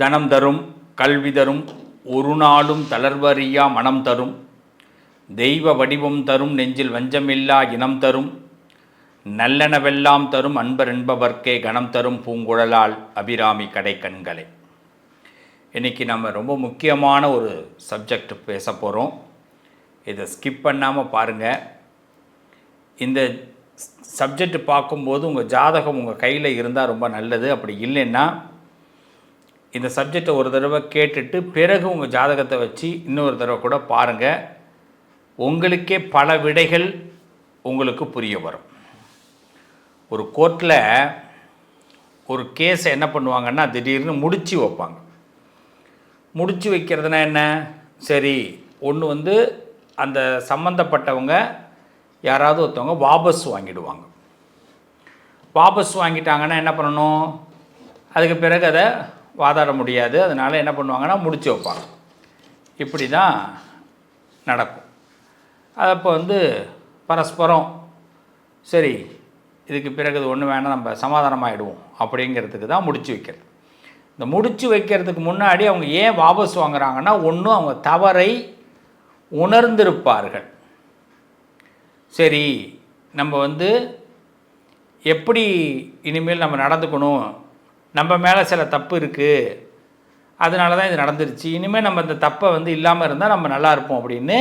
தனம் தரும் கல்வி தரும் ஒரு நாளும் தளர்வறியா மனம் தரும் தெய்வ வடிவம் தரும் நெஞ்சில் வஞ்சமில்லா இனம் தரும் நல்லனவெல்லாம் தரும் அன்பர் என்பவர்க்கே கணம் தரும் பூங்குழலால் அபிராமி கடை கண்களை. இன்றைக்கி நம்ம ரொம்ப முக்கியமான ஒரு சப்ஜெக்ட் பேச போகிறோம். இதை ஸ்கிப் பண்ணாமல் பாருங்கள். இந்த சப்ஜெக்ட் பார்க்கும்போது உங்கள் ஜாதகம் உங்கள் கையில் இருந்தால் ரொம்ப நல்லது. அப்படி இல்லைன்னா இந்த சப்ஜெக்டை ஒரு தடவை கேட்டுட்டு பிறகு உங்கள் ஜாதகத்தை வச்சு இன்னொரு தடவை கூட பாருங்கள். உங்களுக்கே பல விடைகள் உங்களுக்கு புரிய வரும். ஒரு கோர்ட்டில் ஒரு கேஸை என்ன பண்ணுவாங்கன்னா திடீர்னு முடிச்சு வைப்பாங்க. முடிச்சு வைக்கிறதுனா என்ன? சரி, ஒன்று அந்த சம்மந்தப்பட்டவங்க யாராவது ஒருத்தவங்க வாபஸ் வாங்கிடுவாங்க. வாபஸ் வாங்கிட்டாங்கன்னா என்ன பண்ணணும்? அதுக்கு பிறகு அதை வாதாட முடியாது. அதனால் என்ன பண்ணுவாங்கன்னா முடிச்சு வைப்பாங்க. இப்படி தான் நடக்கும். அப்போ பரஸ்பரம் சரி இதுக்கு பிறகு இது ஒன்று வேணால் நம்ம சமாதானமாகிடுவோம் அப்படிங்கிறதுக்கு தான் முடிச்சு வைக்கிறது. இந்த முடிச்சு வைக்கிறதுக்கு முன்னாடி அவங்க ஏன் வாபஸ் வாங்குறாங்கன்னா, ஒன்று அவங்க தவறை உணர்ந்திருப்பார்கள். சரி, நம்ம எப்படி இனிமேல் நம்ம நடந்துக்கணும், நம்ம மேலே சில தப்பு இருக்குது, அதனால தான் இது நடந்துருச்சு, இனிமேல் நம்ம இந்த தப்பை இல்லாமல் இருந்தால் நம்ம நல்லா இருப்போம் அப்படின்னு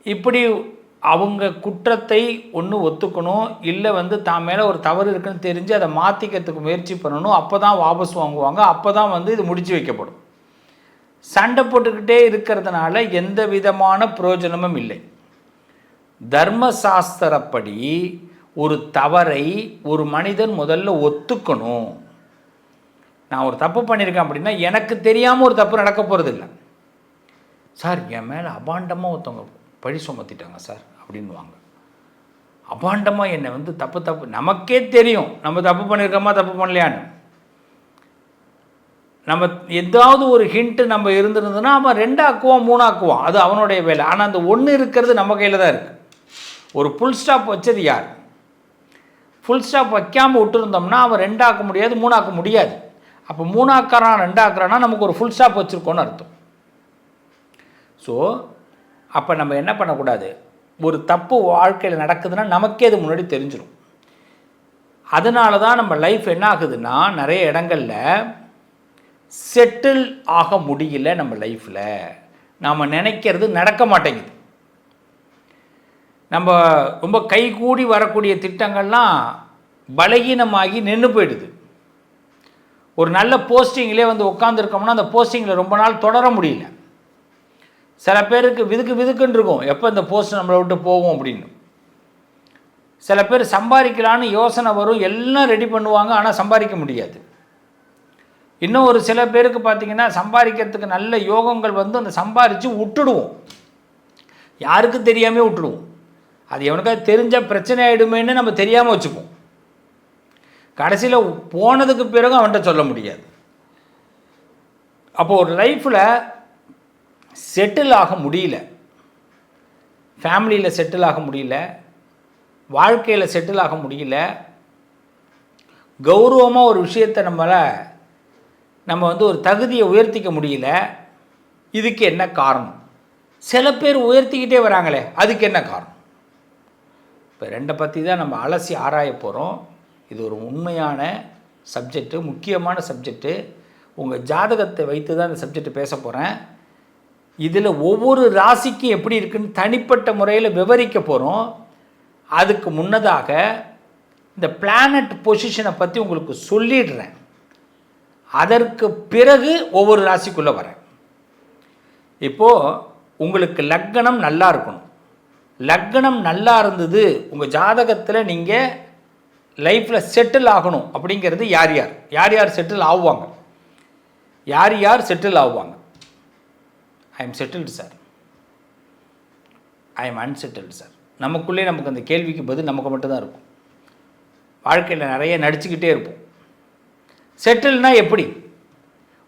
இப்படி அவங்க குற்றத்தை ஒன்று ஒத்துக்கணும். இல்லை தான் மேலே ஒரு தவறு இருக்குன்னு தெரிஞ்சு அதை மாற்றிக்கிறதுக்கு முயற்சி பண்ணணும். அப்போ தான் வாபஸ் வாங்குவாங்க. அப்போ தான் இது முடிச்சு வைக்கப்படும். சண்டை போட்டுக்கிட்டே இருக்கிறதுனால எந்த விதமான பிரயோஜனமும் இல்லை. தர்மசாஸ்திரப்படி ஒரு தவறை ஒரு மனிதன் முதல்ல ஒத்துக்கணும். நான் ஒரு தப்பு பண்ணியிருக்கேன் அப்படின்னா எனக்கு தெரியாமல் ஒரு தப்பு நடக்க போகிறதில்ல. சார், என் மேலே அபாண்டமாக ஒருத்தவங்க பழி சுமத்திட்டாங்க சார் அப்படின்வாங்க. அபாண்டமாக என்னை தப்பு நமக்கே தெரியும் நம்ம தப்பு பண்ணியிருக்கோமா தப்பு பண்ணலையான்னு. நம்ம ஏதாவது ஒரு ஹிண்ட்டு நம்ம இருந்திருந்ததுன்னா அவன் 2 ஆக்குவான் 3 ஆக்குவான், அது அவனுடைய வேலை. ஆனால் அந்த ஒன்று இருக்கிறது நம்ம கையில் தான் இருக்குது. ஒரு ஃபுல் ஸ்டாப் வச்சது யார்? ஃபுல் ஸ்டாப் வைக்காமல் விட்டுருந்தோம்னா அவன் 2 ஆக்க முடியாது 3 ஆக்க முடியாது. அப்போ 3 ஆக்குறான் 2 ஆக்குறான்னா நமக்கு ஒரு ஃபுல் ஸ்டாப் வச்சுருக்கோன்னு அர்த்தம். ஸோ அப்போ நம்ம என்ன பண்ணக்கூடாது? ஒரு தப்பு வாழ்க்கையில் நடக்குதுன்னா நமக்கே அது முன்னாடி தெரிஞ்சிடும். அதனால தான் நம்ம லைஃப் என்ன ஆகுதுன்னா நிறைய இடங்களில் செட்டில் ஆக முடியல. நம்ம லைஃப்பில் நாம் நினைக்கிறது நடக்க மாட்டேங்குது. நம்ம ரொம்ப கைகூடி வரக்கூடிய திட்டங்கள்லாம் பலகீனமாகி நின்று போயிடுது. ஒரு நல்ல போஸ்டிங்கிலே உட்காந்துருக்கோம்னா அந்த போஸ்டிங்கில் ரொம்ப நாள் தொடர முடியல. சில பேருக்கு விதுக்குன்னு இருக்கும், எப்போ இந்த போஸ்ட் நம்மளை விட்டு போகும் அப்படின்னு. சில பேர் சம்பாதிக்கலான்னு யோசனை வரும், எல்லாம் ரெடி பண்ணுவாங்க, ஆனால் சம்பாதிக்க முடியாது. இன்னும் ஒரு சில பேருக்கு பார்த்திங்கன்னா சம்பாதிக்கிறதுக்கு நல்ல யோகங்கள் அந்த சம்பாதிச்சு விட்டுடுவோம், யாருக்கும் தெரியாமல் விட்டுடுவோம். அது எவனுக்காக தெரிஞ்சால் பிரச்சனை ஆகிடுமேன்னு நம்ம தெரியாமல் வச்சுப்போம். கடைசியில் போனதுக்கு பிறகு அவன்கிட்ட சொல்ல முடியாது. அப்போது ஒரு லைஃப்பில் செட்டில் ஆக முடியல, ஃபேமிலியில் செட்டில் ஆக முடியல, வாழ்க்கையில் செட்டில் ஆக முடியல, கௌரவமாக ஒரு விஷயத்தை நம்ம ஒரு தகுதியை உயர்த்திக்க முடியல. இதுக்கு என்ன காரணம்? சில பேர் உயர்த்திக்கிட்டே வராங்களே, அதுக்கு என்ன காரணம்? இப்போ 2 பற்றி தான் நம்ம அலசி ஆராய போகிறோம். இது ஒரு உண்மையான சப்ஜெக்டு, முக்கியமான சப்ஜெக்டு. உங்கள் ஜாதகத்தை வைத்து தான் இந்த சப்ஜெக்ட் பேச போகிறேன். இதில் ஒவ்வொரு ராசிக்கும் எப்படி இருக்குன்னு தனிப்பட்ட முறையில் விவரிக்க போகிறோம். அதுக்கு முன்னதாக இந்த பிளானட் பொசிஷனை பற்றி உங்களுக்கு சொல்லிடுறேன். அதற்கு பிறகு ஒவ்வொரு ராசிக்குள்ளே வரேன். இப்போது உங்களுக்கு லக்னம் நல்லா இருக்கணும். லக்னம் நல்லா இருந்தது, உங்கள் ஜாதகத்தில் நீங்கள் லைஃப்பில் செட்டில் ஆகணும் அப்படிங்கிறது யார் யார் செட்டில் ஆகுவாங்க? யார் செட்டில் ஆகுவாங்க? I am settled sir, I am unsettled sir. நமக்குள்ளே நமக்கு அந்த கேள்விக்கு பதில் நமக்கு மட்டும்தான் இருக்கும். வாழ்க்கையில் நிறைய நடிச்சுக்கிட்டே இருப்போம். செட்டில்னால் எப்படி?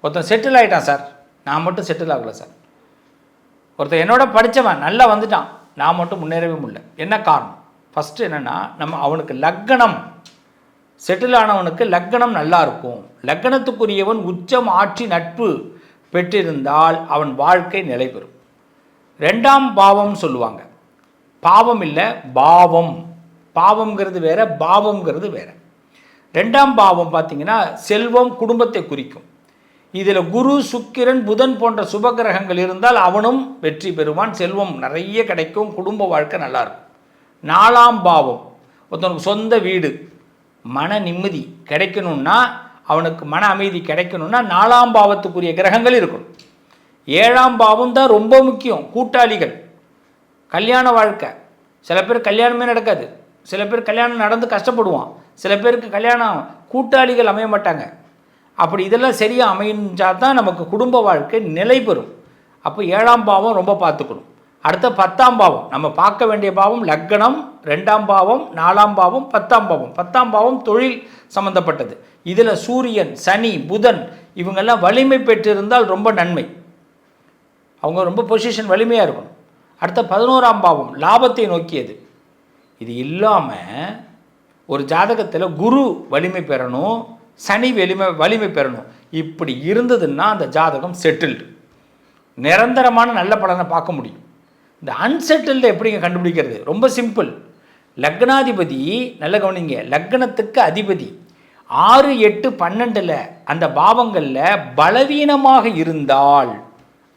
ஒருத்தன் செட்டில் ஆகிட்டான் சார், நான் மட்டும் செட்டில் ஆகலை சார். ஒருத்தன் என்னோட படித்தவன் நல்லா வந்துட்டான், நான் மட்டும் முன்னேறவே முடியல. என்ன காரணம்? ஃபஸ்ட்டு என்னென்னா அவனுக்கு லக்னம் செட்டில் ஆனவனுக்கு லக்னம் நல்லா இருக்கும். லக்னத்துக்குரியவன் உச்சம் ஆட்சி நட்பு பெற்றிருந்தால் அவன் வாழ்க்கை நிலை பெறும். 2ஆம் பாவம் சொல்லுவாங்க. பாவம் இல்லை, பாவம். பாவம்ங்கிறது வேற, பாவம்ங்கிறது வேற. 2ஆம் பாவம் பார்த்தீங்கன்னா செல்வம், குடும்பத்தை குறிக்கும். இதில் குரு, சுக்கிரன், புதன் போன்ற சுபகிரகங்கள் இருந்தால் அவனும் வெற்றி பெறுவான், செல்வம் நிறைய கிடைக்கும், குடும்ப வாழ்க்கை நல்லாயிருக்கும். 4ஆம் பாவம் ஒருத்தனுக்கு சொந்த வீடு, மன நிம்மதி கிடைக்கணும்னா, அவனுக்கு மன அமைதி கிடைக்கணும்னா 4ஆம் பாவத்துக்குரிய கிரகங்கள் இருக்கணும். 7ஆம் பாவம் தான் ரொம்ப முக்கியம். கூட்டாளிகள், கல்யாண வாழ்க்கை. சில பேர் கல்யாணமே நடக்காது, சில பேர் கல்யாணம் நடந்து கஷ்டப்படுவான், சில பேருக்கு கல்யாணம் கூட்டாளிகள் அமைய மாட்டாங்க. அப்படி இதெல்லாம் சரியாக அமைஞ்சால் தான் நமக்கு குடும்ப வாழ்க்கை நிலை பெறும். அப்போ 7ஆம் பாவம் ரொம்ப பார்த்துக்கணும். அடுத்த 10ஆம் பாவம் நம்ம பார்க்க வேண்டிய பாவம் லக்னம், 2ஆம் பாவம், 4ஆம் பாவம், 10ஆம் பாவம். 10ஆம் பாவம் தொழில் சம்பந்தப்பட்டது. இதில் சூரியன், சனி, புதன் இவங்கெல்லாம் வலிமை பெற்றிருந்தால் ரொம்ப நன்மை. அவங்க ரொம்ப பொசிஷன் வலிமையாக இருக்கணும். அடுத்த 11ஆம் பாவம் லாபத்தை நோக்கியது. இது இல்லாமல் ஒரு ஜாதகத்தில் குரு வலிமை பெறணும், சனி வலிமை பெறணும். இப்படி இருந்ததுன்னா அந்த ஜாதகம் செட்டில்டு, நிரந்தரமான நல்ல பலனை பார்க்க முடியும். இந்த அன்செட்டில்டு எப்படிங்க கண்டுபிடிக்கிறது? ரொம்ப சிம்பிள். லக்னாதிபதி, நல்ல கவனிங்க, லக்னத்துக்கு அதிபதி 6, 8, 12 அந்த பாவங்களில் பலவீனமாக இருந்தால்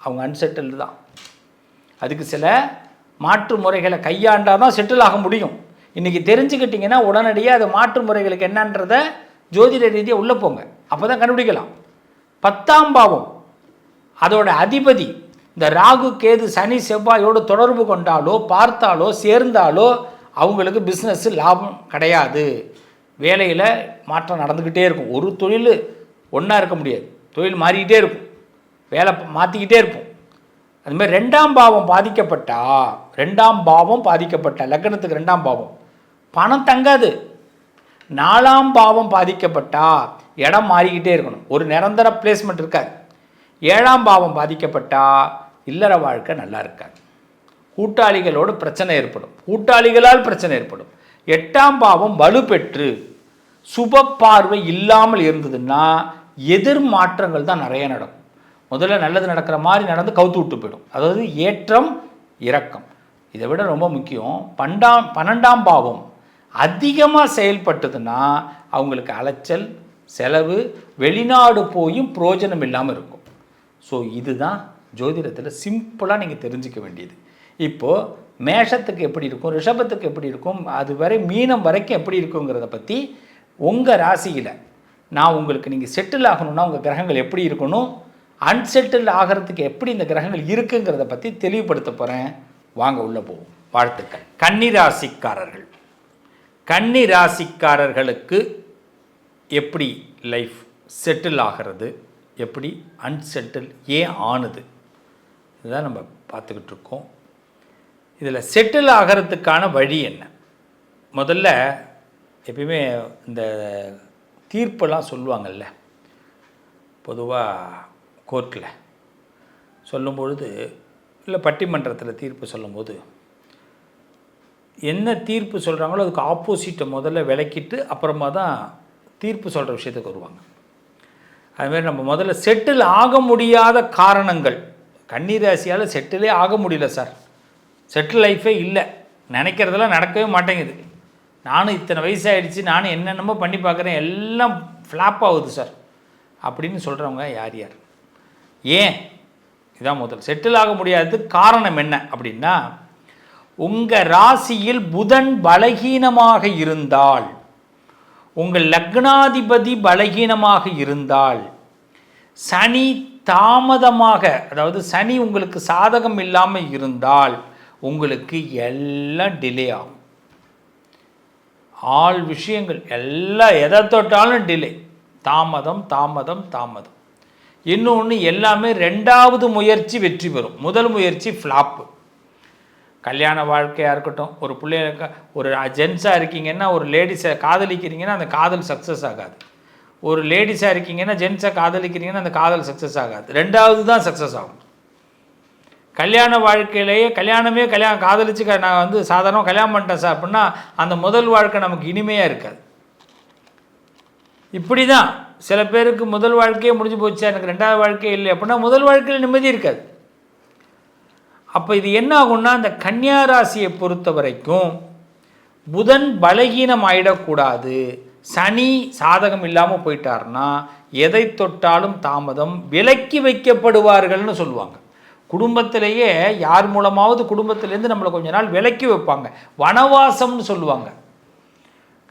அவங்க அன்செட்டில்டு தான். அதுக்கு சில மாற்று முறைகளை கையாண்டால் தான் செட்டில் ஆக முடியும். இன்றைக்கி தெரிஞ்சுக்கிட்டிங்கன்னா உடனடியாக அது மாற்று முறைகளுக்கு என்னன்றதை ஜோதிட ரீதியாக உள்ளே போங்க, அப்போ தான் கண்டுபிடிக்கலாம். 10ஆம் பாவம் அதோட அதிபதி இந்த ராகு, கேது, சனி, செவ்வாயோடு தொடர்பு கொண்டாலோ பார்த்தாலோ சேர்ந்தாலோ அவங்களுக்கு பிஸ்னஸ் லாபம் கிடையாது. வேலையில் மாற்றம் நடந்துக்கிட்டே இருக்கும். ஒரு தொழில் ஒன்றா இருக்க முடியாது, தொழில் மாறிக்கிட்டே இருக்கும், வேலை மாற்றிக்கிட்டே இருக்கும். அதுமாதிரி 2ஆம் பாவம் பாதிக்கப்பட்டா, 2ஆம் பாவம் பாதிக்கப்பட்ட லக்னத்துக்கு 2ஆம் பாவம் பணம் தங்காது. 4ஆம் பாவம் பாதிக்கப்பட்டா இடம் மாறிக்கிட்டே இருக்கணும், ஒரு நிரந்தர பிளேஸ்மெண்ட் இருக்காது. 7ஆம் பாவம் பாதிக்கப்பட்டா இல்லற வாழ்க்கை நல்லா இருக்காது, கூட்டாளிகளோடு பிரச்சனை ஏற்படும், கூட்டாளிகளால் பிரச்சனை ஏற்படும். 8ஆம் பாவம் வலுப்பெற்று சுப பார்வை இல்லாமல் இருந்ததுன்னா எதிர் மாற்றங்கள் தான் நிறைய நடக்கும். முதல்ல நல்லது நடக்கிற மாதிரி நடந்து கவுத்து விட்டு போயிடும். அதாவது ஏற்றம் இறக்கம். இதை விட ரொம்ப முக்கியம் 12ஆம் பாவம் அதிகமாக செயல்பட்டதுன்னா அவங்களுக்கு அலைச்சல், செலவு, வெளிநாடு போயும் பிரயோஜனம் இல்லாமல் இருக்கும். ஸோ இதுதான் ஜோதிடத்தில் சிம்பிளாக நீங்கள் தெரிஞ்சிக்க வேண்டியது. இப்போது மேஷத்துக்கு எப்படி இருக்கும், ரிஷபத்துக்கு எப்படி இருக்கும், அது வரை மீனம் வரைக்கும் எப்படி இருக்குங்கிறத பற்றி உங்கள் ராசியில் நான் உங்களுக்கு நீங்கள் செட்டில் ஆகணும்னா உங்கள் கிரகங்கள் எப்படி இருக்கணும், அன்செட்டில் ஆகிறதுக்கு எப்படி இந்த கிரகங்கள் இருக்குங்கிறத பற்றி தெளிவுபடுத்த போகிறேன். வாங்க உள்ளே போவோம். வாழ்த்துக்கள். கன்னிராசிக்காரர்கள், கன்னிராசிக்காரர்களுக்கு எப்படி லைஃப் செட்டில் ஆகிறது, எப்படி அன்செட்டில் ஏன் ஆணுது, இதுதான் நம்ம பார்த்துக்கிட்டு இருக்கோம். இதில் செட்டில் ஆகிறதுக்கான வழி என்ன? முதல்ல எப்பயுமே இந்த தீர்ப்பெல்லாம் சொல்லுவாங்கள்ல, பொதுவாக கோர்ட்டில் சொல்லும்பொழுது, இல்லை பட்டிமன்றத்தில் தீர்ப்பு சொல்லும்போது என்ன தீர்ப்பு சொல்கிறாங்களோ அதுக்கு ஆப்போசிட்டை முதல்ல விளக்கிட்டு அப்புறமா தான் தீர்ப்பு சொல்கிற விஷயத்துக்கு வருவாங்க. அதுமாதிரி நம்ம முதல்ல செட்டில் ஆக முடியாத காரணங்கள், கன்னிராசியால் செட்டிலே ஆக முடியல சார், செட்டில் லைஃபே இல்லை, நினைக்கிறதெல்லாம் நடக்கவே மாட்டேங்குது, நானும் இத்தனை வயசாகிடுச்சு, நானும் என்னென்னமோ பண்ணி பார்க்குறேன், எல்லாம் ஃப்ளாப் ஆகுது சார் அப்படின்னு சொல்கிறவங்க யார் யார்? ஏன்? இதான் முதல். செட்டில் ஆக முடியாததுக்கு காரணம் என்ன அப்படின்னா, உங்கள் ராசியில் புதன் பலகீனமாக இருந்தால், உங்கள் லக்னாதிபதி பலகீனமாக இருந்தால், சனி தாமதமாக, அதாவது சனி உங்களுக்கு சாதகம் இல்லாமல் இருந்தால் உங்களுக்கு எல்லாம் டிலே ஆகும். ஆல் விஷயங்கள் எல்லாம் எதை தொட்டாலும் டிலே, தாமதம் தாமதம் தாமதம். இன்னொன்று எல்லாமே 2வது முயற்சி வெற்றி பெறும், முதல் முயற்சி ஃப்ளாப்பு. கல்யாண வாழ்க்கையாக இருக்கட்டும், ஒரு பிள்ளைங்க, ஒரு ஜென்ஸாக இருக்கீங்கன்னா, ஒரு லேடிஸை காதலிக்கிறீங்கன்னா அந்த காதல் சக்ஸஸ் ஆகாது. ஒரு லேடிஸாக இருக்கீங்கன்னா ஜென்ஸை காதலிக்கிறீங்கன்னா அந்த காதல் சக்ஸஸ் ஆகாது, 2வது தான் சக்ஸஸ் ஆகும். கல்யாண வாழ்க்கையிலேயே கல்யாணம் காதலிச்சு நான் சாதாரணமாக கல்யாணம் பண்ணிட்டேன் சார் அப்படின்னா அந்த முதல் வாழ்க்கை நமக்கு இனிமையாக இருக்காது. இப்படி தான் சில பேருக்கு முதல் வாழ்க்கையே முடிஞ்சு போச்சு, எனக்கு ரெண்டாவது வாழ்க்கையே இல்லை அப்படின்னா முதல் வாழ்க்கையில் நிம்மதி இருக்காது. அப்போ இது என்ன ஆகும்னா, அந்த கன்னியா ராசியை பொறுத்த வரைக்கும் புதன் பலகீனம் ஆகிடக்கூடாது, சனி சாதகம் இல்லாமல் போயிட்டார்னா எதை தொட்டாலும் தாமதம், விலக்கி வைக்கப்படுவார்கள்னு சொல்லுவாங்க. குடும்பத்திலேயே யார் மூலமாவது குடும்பத்திலேருந்து நம்மளை கொஞ்ச நாள் விலக்கி வைப்பாங்க, வனவாசம்னு சொல்லுவாங்க.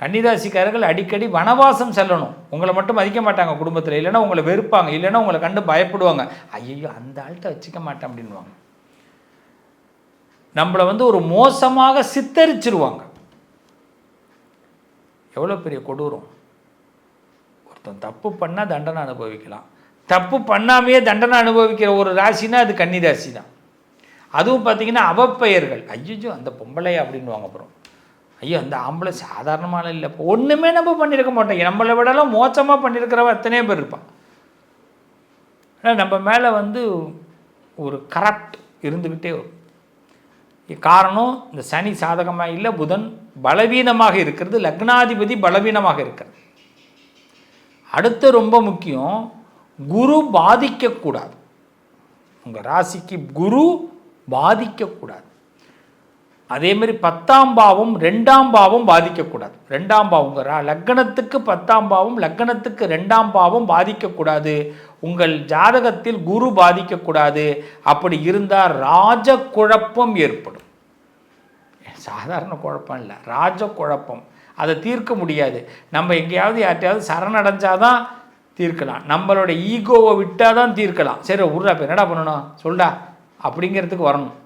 கன்னிராசிக்காரர்கள் அடிக்கடி வனவாசம் செல்லணும். உங்களை மட்டும் மதிக்க மாட்டாங்க குடும்பத்தில், இல்லைன்னா உங்களை வெறுப்பாங்க, இல்லைன்னா உங்களை கண்டு பயப்படுவாங்க. ஐயோ அந்த ஆள்கிட்ட வச்சுக்க மாட்டேன் அப்படின்வாங்க. நம்மளை ஒரு மோசமாக சித்தரிச்சிருவாங்க. எவ்வளோ பெரிய கொடூரம்! ஒருத்தன் தப்பு பண்ணால் தண்டனை அனுபவிக்கலாம், தப்பு பண்ணாமையே தண்டனை அனுபவிக்கிற ஒரு ராசினா அது கன்னிராசி தான். அதுவும் பார்த்திங்கன்னா அவப்பெயர்கள், ஐயோ அந்த பொம்பளை அப்படின்வாங்க. அப்புறம் ஐயோ அந்த ஆம்பளை சாதாரணமான இல்லை, இப்போ ஒன்றுமே நம்ம பண்ணியிருக்க மாட்டோம், நம்மளை விடலாம் மோசமாக பண்ணியிருக்கிறவன் எத்தனையோ பேர் இருப்பான். ஆனால் நம்ம மேலே ஒரு கரப்ட் இருந்துக்கிட்டே வரும். காரணம் இந்த சனி சாதகமாக இல்லை, புதன் பலவீனமாக இருக்கிறது, லக்னாதிபதி பலவீனமாக இருக்கிறது. அடுத்து ரொம்ப முக்கியம், குரு பாதிக்கக்கூடாது. உங்கள் ராசிக்கு குரு பாதிக்கக்கூடாது. அதே மாதிரி 10ஆம் பாவம் 2ஆம் பாவம் பாதிக்கக்கூடாது. 2ஆம் பாவம் உங்கள் லக்னத்துக்கு 10ஆம் பாவம், லக்னத்துக்கு 2ஆம் பாவம் பாதிக்கக்கூடாது. உங்கள் ஜாதகத்தில் குரு பாதிக்கக்கூடாது. அப்படி இருந்தால் ராஜ குழப்பம் ஏற்படும். சாதாரண குழப்பம் இல்லை, ராஜ குழப்பம். அதை தீர்க்க முடியாது. நம்ம எங்கேயாவது யார்ட்டையாவது சரணடைஞ்சாதான் தீர்க்கலாம், நம்மளோட ஈகோவை விட்டால் தான் தீர்க்கலாம். சரி விட்றா, இப்போ என்னடா பண்ணணும் சொல்டா அப்படிங்கிறதுக்கு வரணும்.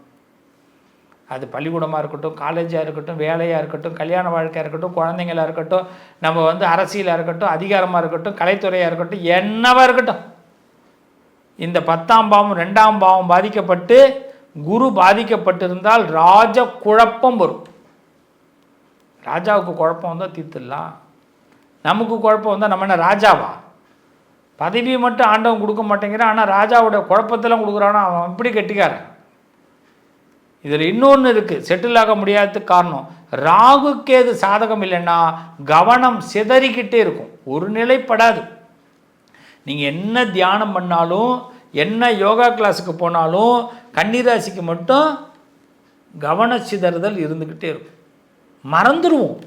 அது பள்ளிக்கூடமாக இருக்கட்டும், காலேஜாக இருக்கட்டும், வேலையாக இருக்கட்டும், கல்யாண வாழ்க்கையாக இருக்கட்டும், குழந்தைங்களாக இருக்கட்டும், நம்ம அரசியலாக இருக்கட்டும், அதிகாரமாக இருக்கட்டும், கலைத்துறையாக இருக்கட்டும், என்னவாக இருக்கட்டும், இந்த 10ஆம் பாவம் 2ஆம் பாவம் பாதிக்கப்பட்டு குரு பாதிக்கப்பட்டிருந்தால் ராஜ குழப்பம் வரும். ராஜாவுக்கு குழப்பம் வந்தால் தீர்த்துடலாம், நமக்கு குழப்பம் வந்தால் நம்ம என்ன ராஜாவா? பதவியை மட்டும் ஆண்டவன் கொடுக்க மாட்டேங்கிறான், ஆனால் ராஜாவோட குழப்பத்தெல்லாம் கொடுக்குறான்னா அவன் எப்படி கெட்டிக்காரன். இதில் இன்னொன்று இருக்குது, செட்டில் ஆக முடியாததுக்கு காரணம் ராகுக்கேது சாதகம் இல்லைன்னா கவனம் சிதறிக்கிட்டே இருக்கும், ஒரு நிலைப்படாது. நீங்கள் என்ன தியானம் பண்ணாலும், என்ன யோகா கிளாஸுக்கு போனாலும் கன்னிராசிக்கு மட்டும் கவன சிதறுதல் இருந்துக்கிட்டே இருக்கும். மறந்துடுவோம்,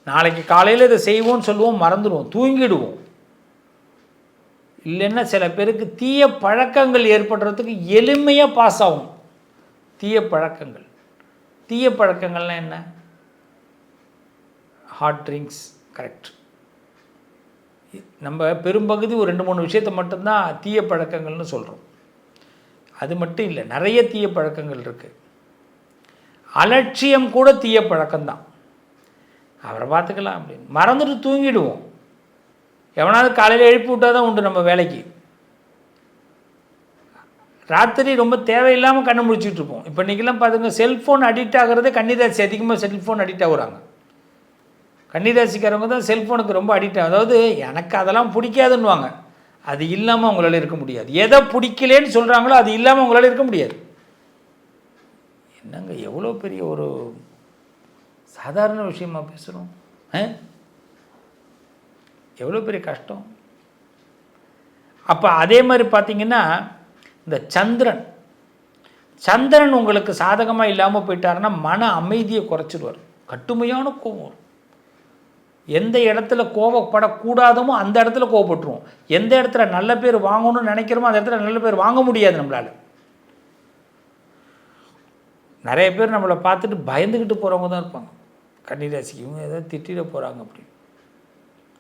நாளைக்கு காலையில் இதை செய்வோம்னு சொல்லுவோம், மறந்துடுவோம், தூங்கிடுவோம். இல்லைன்னா சில பேருக்கு தீய பழக்கங்கள் ஏற்படுறதுக்கு எளிமையாக பாஸ் ஆகும். தீய பழக்கங்கள், தீய பழக்கங்கள்லாம் என்ன? Hot drinks, correct. நம்ம பெரும்பகுதி ஒரு 2-3 விஷயத்தை மட்டும்தான் தீய பழக்கங்கள்னு சொல்கிறோம். அது மட்டும் இல்லை, நிறைய தீய பழக்கங்கள் இருக்குது. அலட்சியம் கூட தீய பழக்கம்தான். அவரை பார்த்துக்கலாம் அப்படின்னு மறந்துட்டு தூங்கிடுவோம். எவனாவது காலையில் எழுப்பி விட்டால் தான் உண்டு நம்ம வேலைக்கு. ராத்திரி ரொம்ப தேவையில்லாமல் கண்ணை முடிச்சுட்டு இருப்போம். இப்போ இன்றைக்கெல்லாம் பார்த்துங்க, செல்ஃபோன் அடிக்ட் ஆகிறதே கன்னிராசி அதிகமாக செல்ஃபோன் அடிக்ட் ஆகுறாங்க. கன்னிராசிக்காரவங்க தான் செல்ஃபோனுக்கு ரொம்ப அடிக்ட் ஆகும். அதாவது எனக்கு அதெல்லாம் பிடிக்காதுன்னுவாங்க, அது இல்லாமல் அவங்களால இருக்க முடியாது. எதை பிடிக்கலேன்னு சொல்கிறாங்களோ அது இல்லாமல் அவங்களால இருக்க முடியாது. என்னங்க எவ்வளோ பெரிய ஒரு சாதாரண விஷயமா பேசுகிறோம், எவ்வளோ பெரிய கஷ்டம். அப்போ அதே மாதிரி பார்த்திங்கன்னா, இந்த சந்திரன் உங்களுக்கு சாதகமாக இல்லாமல் போயிட்டாருன்னா மன அமைதியை குறைச்சிடுவார், கட்டுமையான கோபம் வரும். எந்த இடத்துல கோபப்படக்கூடாதமோ அந்த இடத்துல கோபப்பட்டுருவோம். எந்த இடத்துல நல்ல பேர் வாங்கணும்னு நினைக்கிறோமோ அந்த இடத்துல நல்ல பேர் வாங்க முடியாது நம்மளால். நிறைய பேர் நம்மளை பார்த்துட்டு பயந்துக்கிட்டு போகிறவங்க தான் இருப்பாங்க. கன்னிராசிக்கு இவங்க ஏதாவது திட்டிட போகிறாங்க அப்படின்னு.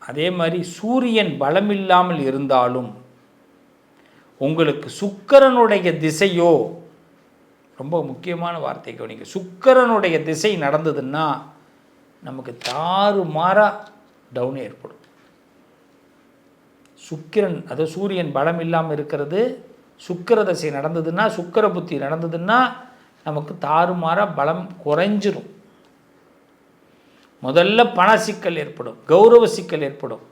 அதே மாதிரி சூரியன் பலமில்லாமல் இருந்தாலும் உங்களுக்கு சுக்கிரனுடைய திசையோ, ரொம்ப முக்கியமான வார்த்தை கவனிங்க, சுக்கிரனுடைய திசை நடந்ததுன்னா நமக்கு தாறுமாறா டவுன் ஏற்படும். சுக்கிரன், அதாவது சூரியன் பலம் இல்லாமல் இருக்கிறது, சுக்கிர திசை நடந்ததுன்னா, சுக்கிர புத்தி நடந்ததுன்னா நமக்கு தாறுமாறா பலம் குறைஞ்சிரும். முதல்ல பண சிக்கல் ஏற்படும், கௌரவ சிக்கல் ஏற்படும்.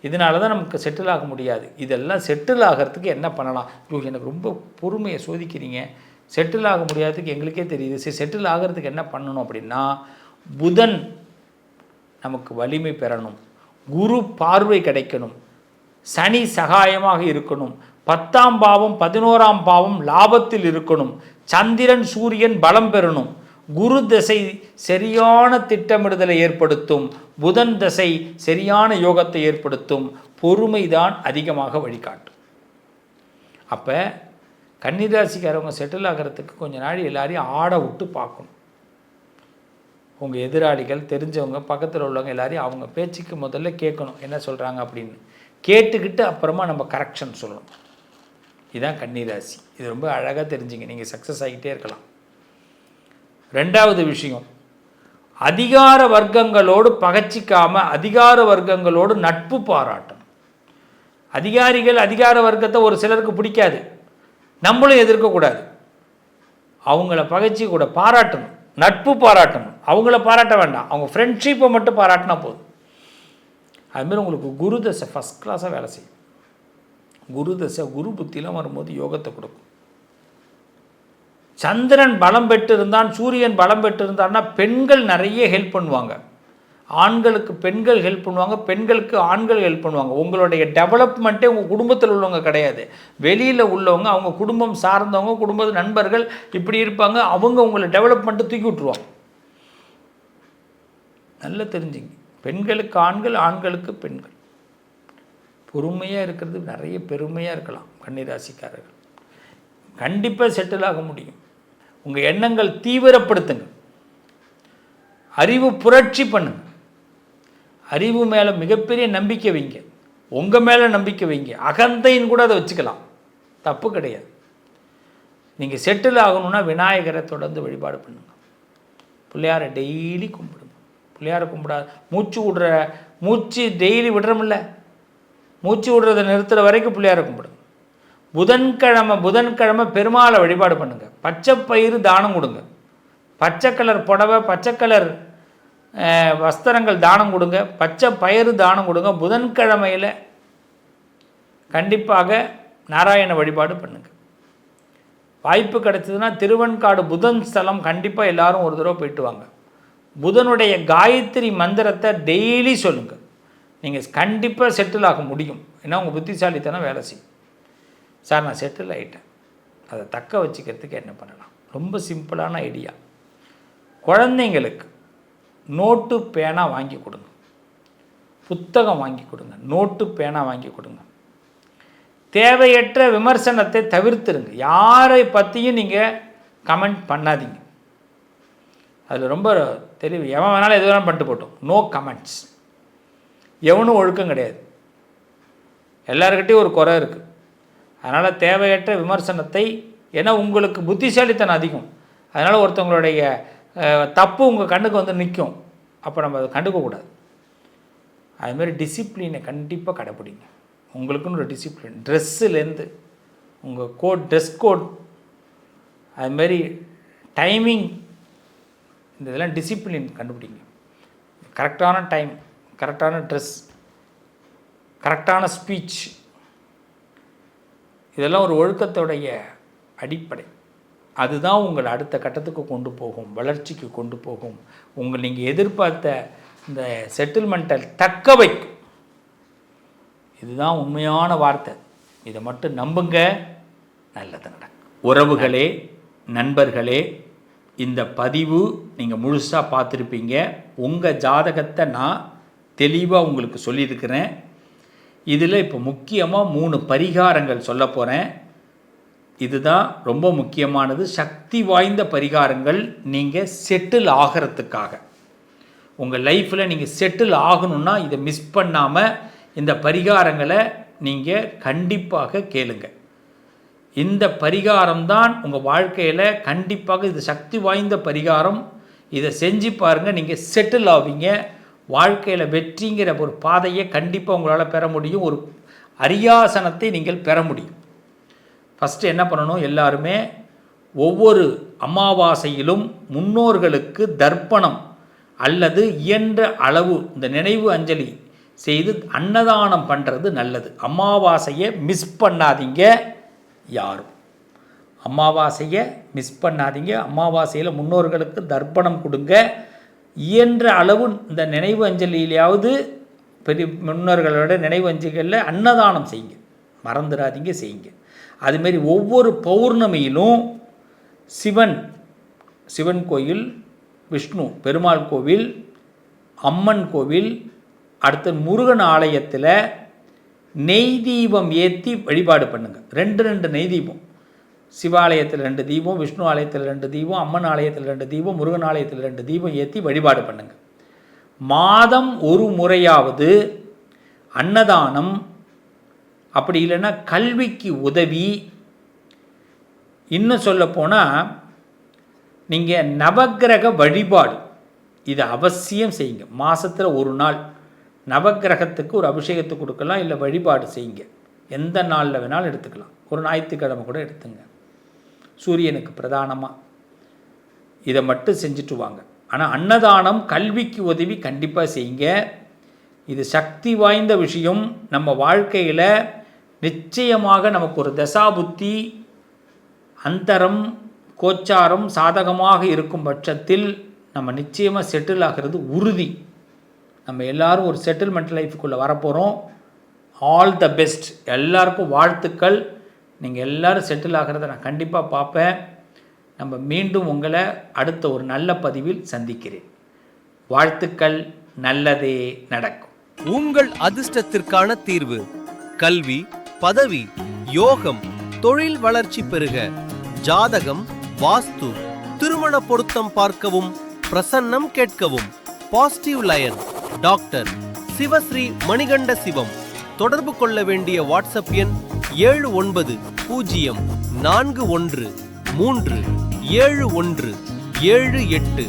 இதனால தான் நமக்கு செட்டில் ஆக முடியாது. இதெல்லாம் செட்டில் ஆகிறதுக்கு என்ன பண்ணலாம்? எனக்கு ரொம்ப பொறுமையை சோதிக்கிறீங்க. செட்டில் ஆக முடியாததுக்கு எங்களுக்கே தெரியுது. சரி, செட்டில் ஆகிறதுக்கு என்ன பண்ணணும் அப்படின்னா, புதன் நமக்கு வலிமை பெறணும். குரு பார்வை கிடைக்கணும், சனி சகாயமாக இருக்கணும், 10ஆம் பாவம் 11ஆம் பாவம் லாபத்தில் இருக்கணும், சந்திரன் சூரியன் பலம் பெறணும், குரு தசை சரியான திட்டமிடுதலை ஏற்படுத்தும், புதன் தசை சரியான யோகத்தை ஏற்படுத்தும், பொறுமைதான் அதிகமாக வழிகாட்டும். அப்போ கன்னிராசிக்காரவங்க செட்டில் ஆகிறதுக்கு கொஞ்ச நாள் எல்லாரையும் ஆட விட்டு பார்க்கணும். உங்கள் எதிராளிகள் தெரிஞ்சவங்க பக்கத்தில் உள்ளவங்க எல்லாரையும் அவங்க பேச்சுக்கு முதல்ல கேட்கணும், என்ன சொல்கிறாங்க அப்படின்னு கேட்டுக்கிட்டு அப்புறமா நம்ம கரெக்ஷன் சொல்லணும். இதுதான் கன்னிராசி. இது ரொம்ப அழகாக தெரிஞ்சுங்க, நீங்கள் சக்ஸஸ் ஆகிட்டே இருக்கலாம். ரெண்டாவது விஷயம், அதிகார வர்க்கங்களோடு பகச்சிக்காமல் அதிகார வர்க்கங்களோடு நட்பு பாராட்டணும். அதிகார வர்க்கத்தை ஒரு சிலருக்கு பிடிக்காது, நம்மளும் எதிர்க்கக்கூடாது. அவங்கள பகைச்சி கூட பாராட்டணும், நட்பு பாராட்டணும். அவங்கள பாராட்ட வேண்டாம், அவங்க ஃப்ரெண்ட்ஷிப்பை மட்டும் பாராட்டினா போதும். அதுமாரி உங்களுக்கு குரு தசை ஃபஸ்ட் கிளாஸாக வேலை செய்யும். குரு தசை குரு புத்திலாம் வரும்போது யோகத்தை கொடுக்கும். சந்திரன் பலம் பெற்று இருந்தான், சூரியன் பலம் பெற்று இருந்தான்னா பெண்கள் நிறைய ஹெல்ப் பண்ணுவாங்க. ஆண்களுக்கு பெண்கள் ஹெல்ப் பண்ணுவாங்க, பெண்களுக்கு ஆண்கள் ஹெல்ப் பண்ணுவாங்க. உங்களுடைய டெவலப்மெண்ட்டே உங்கள் குடும்பத்தில் உள்ளவங்க கிடையாது, வெளியில் உள்ளவங்க, அவங்க குடும்பம் சார்ந்தவங்க, குடும்ப நண்பர்கள் இப்படி இருப்பாங்க. அவங்க உங்களை டெவலப்மெண்ட்டை தூக்கி விட்ருவாங்க. நல்லா தெரிஞ்சுங்க, பெண்களுக்கு ஆண்கள், ஆண்களுக்கு பெண்கள். பொறுமையாக இருக்கிறது நிறைய பெருமையாக இருக்கலாம். கன்னிராசிக்காரர்கள் கண்டிப்பாக செட்டில் ஆக முடியும். உங்கள் எண்ணங்கள் தீவிரப்படுத்துங்க, அறிவு புரட்சி பண்ணுங்க, அறிவு மேலே மிகப்பெரிய நம்பிக்கை வைங்க, உங்கள் மேலே நம்பிக்கை வைங்க. அகந்தைன்னு கூட அதை வச்சுக்கலாம், தப்பு கிடையாது. நீங்கள் செட்டில் ஆகணும்னா விநாயகரை தொடர்ந்து வழிபாடு பண்ணுங்க, பிள்ளையாரை டெய்லி கும்பிடுங்க. பிள்ளையாரை கும்பிடாது மூச்சு டெய்லி விடுறோமில்ல, மூச்சு விடுறதை நிறுத்துகிற வரைக்கும் பிள்ளையாரை கும்பிடுங்க. புதன்கிழமை பெருமாளை வழிபாடு பண்ணுங்கள். பச்சை பயிறு தானம் கொடுங்க, பச்சை கலர் புடவை, பச்சை கலர் வஸ்திரங்கள் தானம் கொடுங்க, பச்சை பயிறு தானம் கொடுங்க. புதன்கிழமையில் கண்டிப்பாக நாராயண வழிபாடு பண்ணுங்கள். வாய்ப்பு கிடைச்சதுன்னா திருவெண்காடு புதன் ஸ்தலம் கண்டிப்பாக எல்லாரும் ஒரு தடவை போயிட்டு வாங்க. புதனுடைய காயத்ரி மந்திரத்தை டெய்லி சொல்லுங்கள், நீங்கள் கண்டிப்பாக செட்டில் ஆக முடியும். ஏன்னா உங்கள் புத்திசாலித்தனம் வேலை செய்யும். சார் நான் செட்டில் ஆகிட்டேன், அதை தக்க வச்சுக்கிறதுக்கு என்ன பண்ணலாம்? ரொம்ப சிம்பிளான ஐடியா. குழந்தைங்களுக்கு நோட்டு பேனா வாங்கி கொடுங்க, புத்தகம் வாங்கி கொடுங்க, நோட்டு பேனா வாங்கி கொடுங்க. தேவையற்ற விமர்சனத்தை தவிர்த்துருங்க. யாரை பற்றியும் நீங்கள் கமெண்ட் பண்ணாதீங்க. அதில் ரொம்ப தெளிவு, எவன் வேணாலும் எது வேணாலும் பண்ணிட்டு போட்டோம், நோ கமெண்ட்ஸ். எவனும் ஒழுக்கம் கிடையாது, எல்லாருக்கிட்டையும் ஒரு குறை இருக்குது. அதனால் தேவையற்ற விமர்சனத்தை, ஏன்னா உங்களுக்கு புத்திசாலித்தனம் அதிகம், அதனால் ஒருத்தவங்களுடைய தப்பு உங்கள் கண்ணுக்கு வந்து நிற்கும், அப்போ நம்ம அதை கண்டுக்கக்கூடாது. அதுமாரி டிசிப்ளினை கண்டிப்பாக கடைப்பிடிங்க. உங்களுக்குன்னு ஒரு டிசிப்ளின், ட்ரெஸ்ஸுலேருந்து உங்கள் ட்ரெஸ் கோட், அதுமாரி டைமிங், இந்த இதெல்லாம் டிசிப்ளின் கண்டுபிடிங்க. கரெக்டான டைம், கரெக்டான ட்ரெஸ், கரெக்டான ஸ்பீச், இதெல்லாம் ஒரு ஒழுக்கத்தோடைய அடிப்படை. அதுதான் உங்களை அடுத்த கட்டத்துக்கு கொண்டு போகும், வளர்ச்சிக்கு கொண்டு போகும். நீங்கள் எதிர்பார்த்த இந்த செட்டில்மெண்ட்டை தக்க வைக்கும். இதுதான் உண்மையான வார்த்தை. இதை மட்டும் நம்புங்க, நல்லது நடக்கும். உறவுகளே, நண்பர்களே, இந்த பதிவு நீங்கள் முழுசாக பார்த்துருப்பீங்க. உங்கள் ஜாதகத்தை நான் தெளிவாக உங்களுக்கு சொல்லியிருக்கிறேன். இதில் இப்போ முக்கியமாக 3 பரிகாரங்கள் சொல்ல போகிறேன். இதுதான் ரொம்ப முக்கியமானது, சக்தி வாய்ந்த பரிகாரங்கள். நீங்கள் செட்டில் ஆகிறதுக்காக, உங்கள் லைஃப்பில் நீங்கள் செட்டில் ஆகணுன்னா இதை மிஸ் பண்ணாமல் இந்த பரிகாரங்களை நீங்கள் கண்டிப்பாக கேளுங்க. இந்த பரிகாரம்தான் உங்கள் வாழ்க்கையில் கண்டிப்பாக, இது சக்தி வாய்ந்த பரிகாரம். இதை செஞ்சு பாருங்கள், நீங்கள் செட்டில் ஆவீங்க. வாழ்க்கையில் வெற்றிங்கிற ஒரு பாதையை கண்டிப்பாக உங்களால் பெற முடியும். ஒரு அரியாசனத்தை நீங்கள் பெற முடியும். ஃபஸ்ட்டு என்ன பண்ணணும், எல்லாருமே ஒவ்வொரு அமாவாசையிலும் முன்னோர்களுக்கு தர்ப்பணம் அல்லது இயன்ற அளவு இந்த நினைவு அஞ்சலி செய்து அன்னதானம் பண்ணுறது நல்லது. அமாவாசையை மிஸ் பண்ணாதீங்க யாரும், அமாவாசையை மிஸ் பண்ணாதீங்க. அமாவாசையில் முன்னோர்களுக்கு தர்ப்பணம் கொடுங்க. இயன்ற அளவு இந்த நினைவு அஞ்சலியிலாவது பெரிய முன்னோர்களோட நினைவஞ்சிகளில் அன்னதானம் செய்யுங்க, மறந்துடாதீங்க, செய்யுங்க. அதுமாரி ஒவ்வொரு பௌர்ணமியிலும் சிவன் கோயில், விஷ்ணு பெருமாள் கோவில், அம்மன் கோவில், அடுத்த முருகன் ஆலயத்தில் நெய் தீபம் ஏற்றி வழிபாடு பண்ணுங்கள். 2 நெய் தீபம், சிவாலயத்தில் 2 தீபம், விஷ்ணு ஆலயத்தில் 2 தீபம், அம்மன் ஆலயத்தில் 2 தீபம், முருகன் ஆலயத்தில் 2 தீபம் ஏற்றி வழிபாடு பண்ணுங்கள். மாதம் ஒரு முறையாவது அன்னதானம், அப்படி இல்லைன்னா கல்விக்கு உதவி. இன்னும் சொல்லப்போனால் நீங்கள் நவக்கிரக வழிபாடு இது அவசியம் செய்யுங்க. மாதத்தில் ஒரு நாள் நவக்கிரகத்துக்கு ஒரு அபிஷேகத்தை கொடுக்கலாம், இல்லை வழிபாடு செய்யுங்க. எந்த நாளில் வேணாலும் எடுத்துக்கலாம். ஒரு ஞாயிற்றுக்கிழமை கூட எடுத்துங்க, சூரியனுக்கு பிரதானமாக இதை மட்டும் செஞ்சுட்டு வாங்க. ஆனால் அன்னதானம், கல்விக்கு உதவி கண்டிப்பாக செய்யுங்க. இது சக்தி வாய்ந்த விஷயம். நம்ம வாழ்க்கையில் நிச்சயமாக நமக்கு ஒரு தசாபுத்தி, அந்தரம், கோச்சாரம் சாதகமாக இருக்கும் பட்சத்தில் நம்ம நிச்சயமாக செட்டில் ஆகிறது உறுதி. நம்ம எல்லோரும் ஒரு செட்டில்மெண்ட் லைஃபுக்குள்ளே வரப்போகிறோம். All the best. எல்லாருக்கும் வாழ்த்துக்கள். நீங்கள் எல்லோரும் செட்டில் ஆகிறத நான் கண்டிப்பாக பார்ப்பேன். நம்ம மீண்டும் உங்களை அடுத்த ஒரு நல்ல பதிவில் சந்திக்கிறேன். வாழ்த்துக்கள். நல்லதே நடக்கும். உங்கள் அதிர்ஷ்டத்திற்கான தீர்வு: கல்வி, பதவி, யோகம், தொழில் வளர்ச்சி பெருக. ஜாதகம், வாஸ்து, திருமண பொருத்தம் பார்க்கவும், பிரசன்னம் கேட்கவும். Positive lion doctor Sivasri Manikanda Sivam. தொடர்பு கொள்ள வேண்டிய வாட்ஸ்அப் எண் 7904137178.